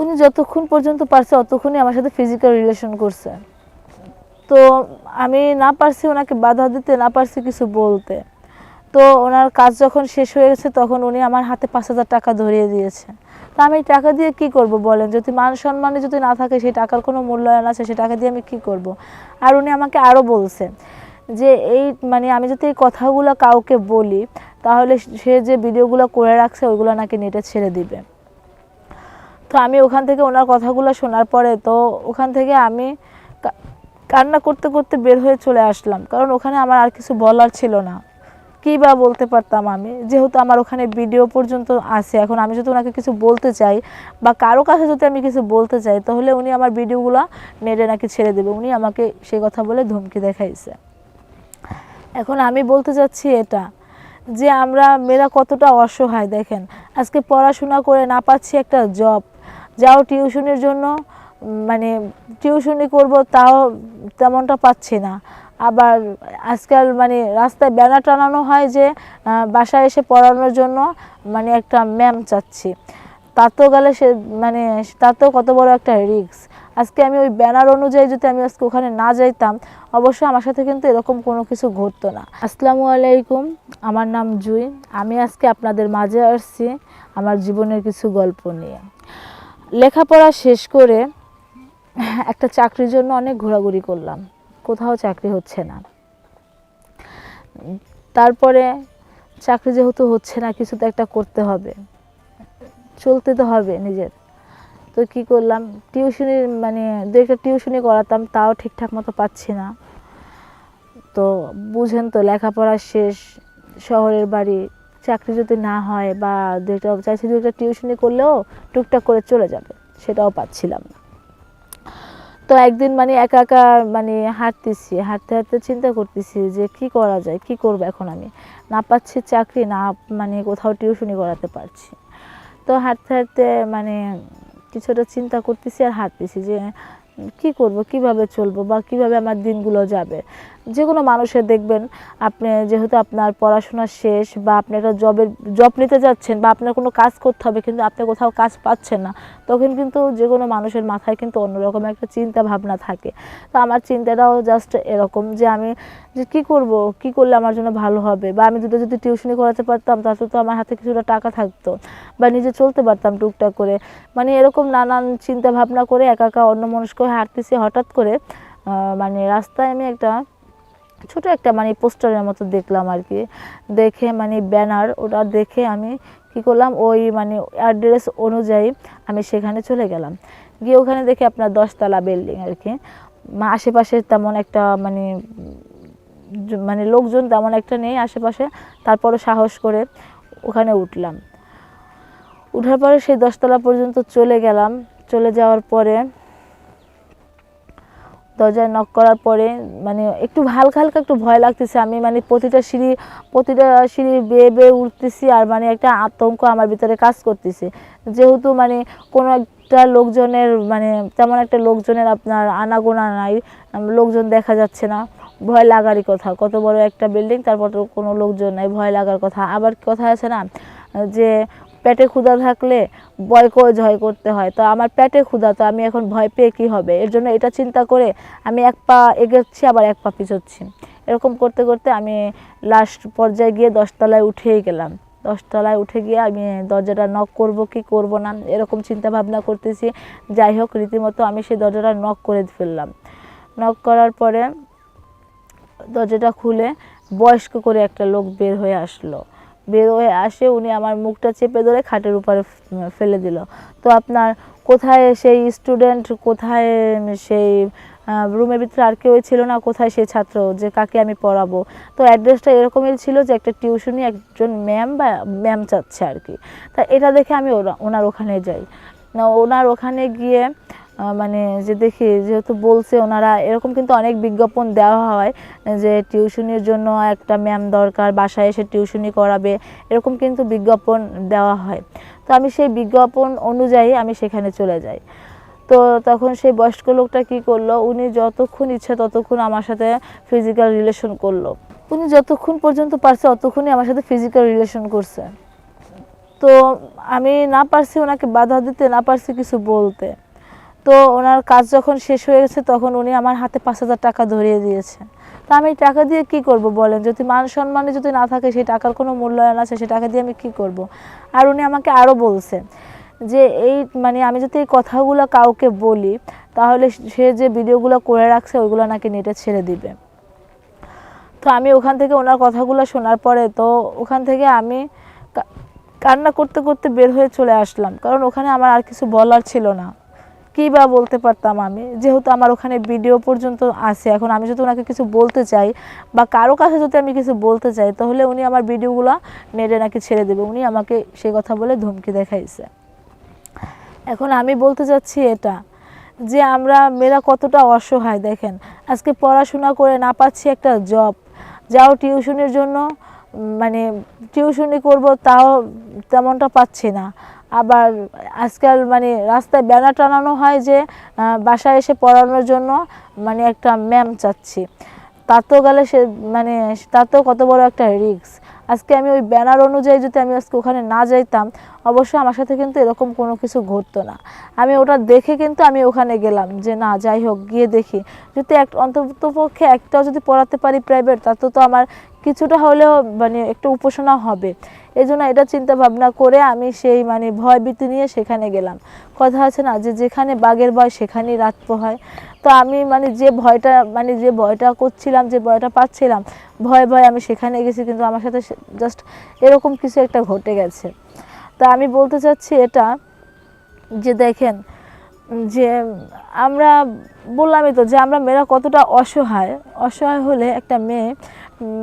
উনি যতক্ষণ পর্যন্ত পারছে ততক্ষণই আমার সাথে ফিজিক্যাল রিলেশন করছে। তো আমি না পারছি ওনাকে বাধা দিতে, না পারছি কিছু বলতে। তো ওনার কাজ যখন শেষ হয়ে গেছে তখন উনি আমার হাতে 5,000 টাকা ধরিয়ে দিয়েছে। তো আমি টাকা দিয়ে কি করব বলেন? যদি মান সম্মানে যদি না থাকে, সেই টাকার কোনো মূল্যায়ন আছে, সেই টাকা দিয়ে আমি কি করব? আর উনি আমাকে আরও বলছে যে এই আমি যদি এই কথাগুলো কাউকে বলি তাহলে সে যে ভিডিওগুলো করে রাখছে ওইগুলো নাকি নেটে ছেড়ে দিবে। তো আমি ওখান থেকে ওনার কথাগুলো শোনার পরে তো ওখান থেকে আমি কান্না করতে করতে বের হয়ে চলে আসলাম, কারণ ওখানে আমার আর কিছু বলার ছিল না। কী বা বলতে পারতাম আমি, যেহেতু আমার ওখানে ভিডিও পর্যন্ত আছে। এখন আমি যদি ওনাকে কিছু বলতে চাই বা কারো কাছে যদি আমি কিছু বলতে চাই তাহলে উনি আমার ভিডিওগুলো নেটে নাকি ছেড়ে দেবে। উনি আমাকে সেই কথা বলে ধমকি দেখাইছে। এখন আমি বলতে চাচ্ছি এটা যে আমরা মেয়েরা কতটা অসহায় দেখেন। আজকে পড়াশোনা করে না পাচ্ছি একটা জব, যাও টিউশনের জন্য টিউশনি করব তাও তেমনটা পাচ্ছি না। আবার আজকাল রাস্তায় ব্যানার টানানো হয় যে বাসায় এসে পড়ানোর জন্য একটা ম্যাম চাচ্ছি। তাতেও গেলে সে তাতেও কত বড় একটা রিস্ক। আজকে আমি ওই ব্যানার অনুযায়ী যদি আমি আজকে ওখানে না যাইতাম, অবশ্যই আমার সাথে কিন্তু এরকম কোনো কিছু ঘটতো না। আসসালামু আলাইকুম, আমার নাম জুই। আমি আজকে আপনাদের মাঝে আসছি আমার জীবনের কিছু গল্প নিয়ে। লেখাপড়া শেষ করে একটা চাকরির জন্য অনেক ঘোরাঘুরি করলাম, কোথাও চাকরি হচ্ছে না। তারপরে চাকরি যেহেতু হচ্ছে না, কিছু তো একটা করতে হবে, চলতে তো হবে নিজের। তো কী করলাম, টিউশনি দু একটা টিউশনি করাতাম, তাও ঠিকঠাক মতো পাচ্ছি না। তো বুঝেন তো, লেখাপড়া শেষ, শহরের বাড়ি, চাকরি যদি না হয় বা দু একটা টিউশনি করলেও টুকটাক করে চলে যাবে, সেটাও পাচ্ছিলাম না। তো একদিন একা একা হাঁটতেছি, হাঁটতে হাঁটতে চিন্তা করতেছি যে কি করা যায়, কি করব এখন। আমি না পাচ্ছি চাকরি, না কোথাও টিউশনি করাতে পারছি। তো হাঁটতে হাঁটতে কিছুটা চিন্তা করতেছি আর হাঁটতেছি যে কি করব, কিভাবে চলবো বা কিভাবে আমার দিনগুলো যাবে। যে কোনো মানুষের দেখবেন, আপনি যেহেতু আপনার পড়াশোনা শেষ বা আপনি একটা জব নিতে যাচ্ছেন বা আপনার কোনো কাজ করতে হবে কিন্তু আপনি কোথাও কাজ পাচ্ছেন না, তখন কিন্তু যে কোনো মানুষের মাথায় কিন্তু অন্যরকম একটা চিন্তা ভাবনা থাকে। তো আমার চিন্তাটাও জাস্ট এরকম যে আমি যে কী করব, কী করলে আমার জন্য ভালো হবে, বা আমি যদি টিউশনি করাতে পারতাম তাহলে তো আমার হাতে কিছুটা টাকা থাকতো বা নিজে চলতে পারতাম টুকটাক করে। এরকম নানান চিন্তা ভাবনা করে একা একা অন্যমনস্ক হয়ে হাঁটতেছি। হঠাৎ করে রাস্তায় আমি একটা ছোট একটা পোস্টারের মতো দেখলাম আর কি। দেখে ব্যানার, ওটা দেখে আমি কি করলাম, ওই অ্যাড্রেস অনুযায়ী আমি সেখানে চলে গেলাম। গিয়ে ওখানে দেখি আপনার 10 তলা বিল্ডিং আর কি। আশেপাশে তেমন একটা লোকজন তেমন একটা নেই আশেপাশে। তারপরে সাহস করে ওখানে উঠলাম। উঠার পরে সেই 10 তলা পর্যন্ত চলে গেলাম। চলে যাওয়ার পরে দরজায় নক করার পরে একটু হালকা হালকা একটু ভয় লাগতেছে। আমি প্রতিটা সিঁড়ি বেয়ে বেয়ে উঠতেছি আর একটা আতঙ্ক আমার ভিতরে কাজ করতেছে। যেহেতু কোনো একটা লোকজনের তেমন একটা লোকজনের আপনার আনাগোনা নাই, লোকজন দেখা যাচ্ছে না, ভয় লাগারই কথা। কত বড় একটা বিল্ডিং, তারপর তো কোনো লোকজন নাই, ভয় লাগার কথা। আবার কথা আছে না যে পেটে ক্ষুধা থাকলে ভয়কেও জয় করতে হয়। তো আমার পেটে ক্ষুধা, তো আমি এখন ভয় পেয়ে কী হবে, এর জন্য এটা চিন্তা করে আমি এক পা এগোচ্ছি আবার এক পা পিছোচ্ছি। এরকম করতে করতে আমি লাস্ট পর্যায়ে গিয়ে 10 তলায় উঠেই গেলাম। 10 তলায় উঠে গিয়ে আমি দরজাটা নক করব কি করব না এরকম চিন্তা ভাবনা করতেছি। যাই হোক, রীতিমতো আমি সেই দরজাটা নক করে ফেললাম। নক করার পরে দরজাটা খুলে বয়স্ক করে একটা লোক বের হয়ে আসলো। বের হয়ে আসে, উনি আমার মুখটা চেপে ধরে খাটের উপরে ফেলে দিল। তো আপনার কোথায় সেই স্টুডেন্ট, কোথায় সেই রুমের ভিতরে আর কেউই ছিল না, কোথায় সেই ছাত্র যে কাকে আমি পড়াবো। তো অ্যাড্রেসটা এরকমই ছিল যে একটা টিউশনি একজন ম্যাম চাচ্ছে আর কি। তা এটা দেখে আমি ওনার ওখানে যাই। ওনার ওখানে গিয়ে যে দেখি, যেহেতু বলছে ওনারা, এরকম কিন্তু অনেক বিজ্ঞাপন দেওয়া হয় যে টিউশনির জন্য একটা ম্যাম দরকার, বাসায় এসে টিউশনি করাবে, এরকম কিন্তু বিজ্ঞাপন দেওয়া হয়। তো আমি সেই বিজ্ঞাপন অনুযায়ী আমি সেখানে চলে যাই। তো তখন সেই বয়স্ক লোকটা কী করলো, উনি যতক্ষণ ইচ্ছা ততক্ষণ আমার সাথে ফিজিক্যাল রিলেশন করলো। উনি যতক্ষণ পর্যন্ত পারছে ততক্ষণই আমার সাথে ফিজিক্যাল রিলেশন করছে। তো আমি না পারছি ওনাকে বাধা দিতে, না পারছি কিছু বলতে। তো ওনার কাজ যখন শেষ হয়ে গেছে তখন উনি আমার হাতে 5,000 টাকা ধরিয়ে দিয়েছে। তো আমি টাকা দিয়ে কি করব বলেন? যদি মান সম্মানে যদি না থাকে, সেই টাকার কোনো মূল্যায়ন আছে, সেই টাকা দিয়ে আমি কি করব? আর উনি আমাকে আরও বলছে যে এই মানে আমি যদি এই কথাগুলো কাউকে বলি তাহলে সে যে ভিডিওগুলো করে রাখছে ওইগুলো নাকি নেটে ছেড়ে দিবে। তো আমি ওখান থেকে ওনার কথাগুলো শোনার পরে তো ওখান থেকে আমি কান্না করতে করতে বের হয়ে চলে আসলাম, কারণ ওখানে আমার আর কিছু বলার ছিল না। কী বা বলতে পারতাম আমি, যেহেতু আমার ওখানে ভিডিও পর্যন্ত আছে। এখন আমি যদি ওনাকে কিছু বলতে চাই বা কারো কাছে যদি আমি কিছু বলতে চাই তাহলে উনি আমার ভিডিওগুলো নেটে নাকি ছেড়ে দেবে। উনি আমাকে সে কথা বলে ধমকি দেখাইছে। এখন আমি বলতে চাচ্ছি এটা যে আমরা মেয়েরা কতটা অসহায়। দেখেন, আজকে পড়াশোনা করে না পাচ্ছি একটা জব, যাও টিউশনের জন্য মানে টিউশনি করব তাও তেমনটা পাচ্ছি না। আবার আজকাল মানে রাস্তায় ব্যানার টানানো হয় যে বাসায় এসে পড়ানোর জন্য মানে একটা ম্যাম চাচ্ছি। তাতেও গেলে সে মানে তাতেও কত বড় একটা রিস্ক। আজকে আমি ওই ব্যানার অনুযায়ী যদি আমি আজকে ওখানে না যাইতাম, অবশ্যই আমার সাথে কিন্তু এরকম কোনো কিছু ঘটতো না। আমি ওটা দেখে কিন্তু আমি ওখানে গেলাম যে না, যাই হোক গিয়ে দেখি, যদি অন্ততপক্ষে একটাও যদি পড়াতে পারি প্রাইভেট, তাতে তো আমার কিছুটা হলেও মানে একটু উপাসনা হবে। এই জন্য এটা চিন্তা ভাবনা করে আমি সেই মানে ভয় ভীতি নিয়ে সেখানে গেলাম। কথা আছে না যে যেখানে বাঘের ভয় সেখানেই রাত পোহায়। তো আমি মানে যে ভয়টা করছিলাম, যে ভয়টা পাচ্ছিলাম, ভয়ে ভয়ে আমি সেখানে গেছি, কিন্তু আমার সাথে জাস্ট এরকম কিছু একটা ঘটে গেছে। তা আমি বলতে চাচ্ছি এটা যে দেখেন যে আমরা বললামই তো যে আমরা মেয়েরা কতটা অসহায়। অসহায় হলে একটা মেয়ে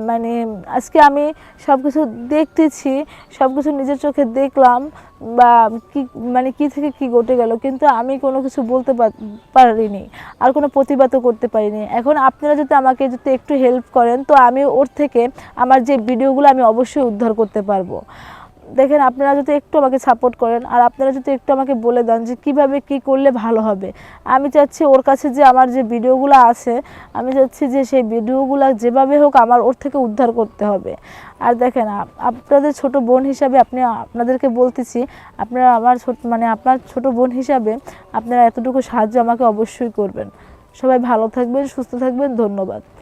মানে আজকে আমি সব কিছু দেখতেছি, সব কিছু নিজের চোখে দেখলাম বা কি মানে কি থেকে কি ঘটে গেল, কিন্তু আমি কোনো কিছু বলতে পারিনি, আর কোনো প্রতিবাদও করতে পারিনি। এখন আপনারা যদি আমাকে যদি একটু হেল্প করেন তো আমি ওর থেকে আমার যে ভিডিওগুলো আমি অবশ্যই উদ্ধার করতে পারবো। দেখেন, আপনারা যদি একটু আমাকে সাপোর্ট করেন আর আপনারা যদি একটু আমাকে বলে দেন যে কীভাবে কী করলে ভালো হবে। আমি চাচ্ছি ওর কাছে যে আমার যে ভিডিওগুলো আছে, আমি চাচ্ছি যে সেই ভিডিওগুলো যেভাবে হোক আমার ওর থেকে উদ্ধার করতে হবে। আর দেখেন, আপনাদের ছোট বোন হিসাবে আপনাদেরকে বলতেছি, আপনারা আমার আপনার ছোট বোন হিসাবে আপনারা এতটুকু সাহায্য আমাকে অবশ্যই করবেন। সবাই ভালো থাকবেন, সুস্থ থাকবেন। ধন্যবাদ।